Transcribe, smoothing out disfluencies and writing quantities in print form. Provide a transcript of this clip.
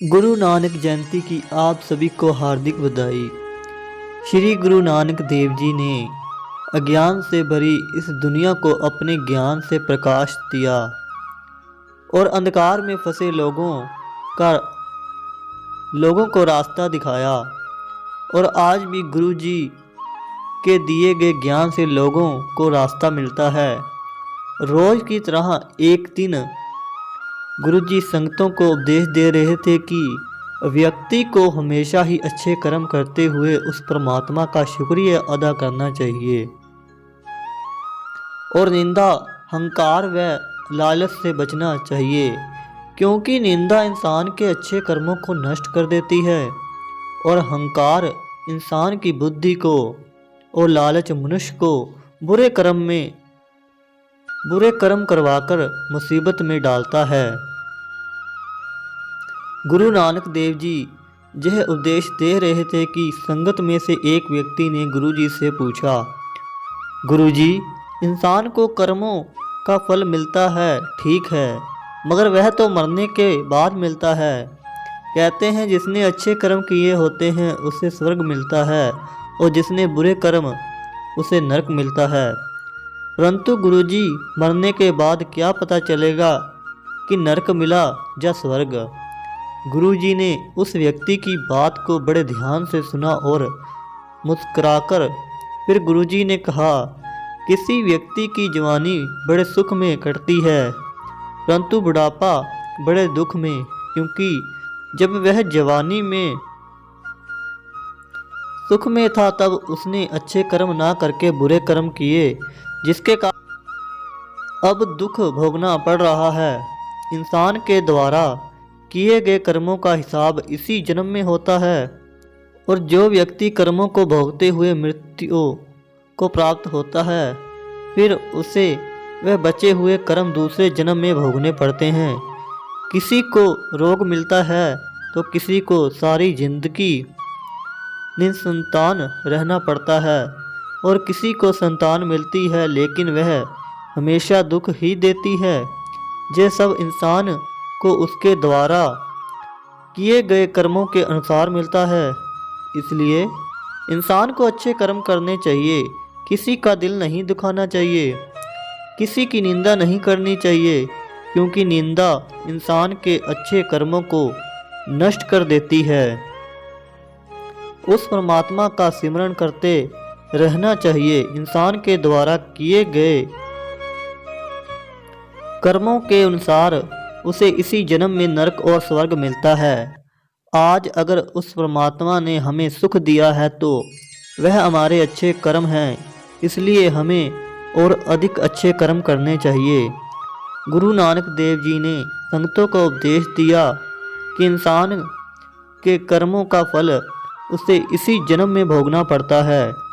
गुरु नानक जयंती की आप सभी को हार्दिक बधाई। श्री गुरु नानक देव जी ने अज्ञान से भरी इस दुनिया को अपने ज्ञान से प्रकाश दिया और अंधकार में फंसे लोगों को रास्ता दिखाया। और आज भी गुरु जी के दिए गए ज्ञान से लोगों को रास्ता मिलता है। रोज की तरह एक दिन गुरुजी संगतों को उपदेश दे रहे थे कि व्यक्ति को हमेशा ही अच्छे कर्म करते हुए उस परमात्मा का शुक्रिया अदा करना चाहिए और निंदा, अहंकार व लालच से बचना चाहिए, क्योंकि निंदा इंसान के अच्छे कर्मों को नष्ट कर देती है और अहंकार इंसान की बुद्धि को और लालच मनुष्य को बुरे कर्म करवाकर मुसीबत में डालता है। गुरु नानक देव जी यह उपदेश दे रहे थे कि संगत में से एक व्यक्ति ने गुरु जी से पूछा, गुरु जी, इंसान को कर्मों का फल मिलता है, ठीक है, मगर वह तो मरने के बाद मिलता है। कहते हैं जिसने अच्छे कर्म किए होते हैं उसे स्वर्ग मिलता है और जिसने बुरे कर्म उसे नरक मिलता है। परंतु गुरुजी, मरने के बाद क्या पता चलेगा कि नरक मिला या स्वर्ग। गुरुजी ने उस व्यक्ति की बात को बड़े ध्यान से सुना और मुस्कुराकर फिर गुरुजी ने कहा, किसी व्यक्ति की जवानी बड़े सुख में कटती है, परंतु बुढ़ापा बड़े दुख में, क्योंकि जब वह जवानी में सुख में था तब उसने अच्छे कर्म ना करके बुरे कर्म किए, जिसके कारण अब दुख भोगना पड़ रहा है। इंसान के द्वारा किए गए कर्मों का हिसाब इसी जन्म में होता है और जो व्यक्ति कर्मों को भोगते हुए मृत्यु को प्राप्त होता है फिर उसे वह बचे हुए कर्म दूसरे जन्म में भोगने पड़ते हैं। किसी को रोग मिलता है तो किसी को सारी जिंदगी निसंतान रहना पड़ता है और किसी को संतान मिलती है लेकिन वह हमेशा दुख ही देती है। यह सब इंसान को उसके द्वारा किए गए कर्मों के अनुसार मिलता है। इसलिए इंसान को अच्छे कर्म करने चाहिए, किसी का दिल नहीं दुखाना चाहिए, किसी की निंदा नहीं करनी चाहिए, क्योंकि निंदा इंसान के अच्छे कर्मों को नष्ट कर देती है। उस परमात्मा का सिमरन करते रहना चाहिए। इंसान के द्वारा किए गए कर्मों के अनुसार उसे इसी जन्म में नरक और स्वर्ग मिलता है। आज अगर उस परमात्मा ने हमें सुख दिया है तो वह हमारे अच्छे कर्म हैं, इसलिए हमें और अधिक अच्छे कर्म करने चाहिए। गुरु नानक देव जी ने संगतों को उपदेश दिया कि इंसान के कर्मों का फल उसे इसी जन्म में भोगना पड़ता है।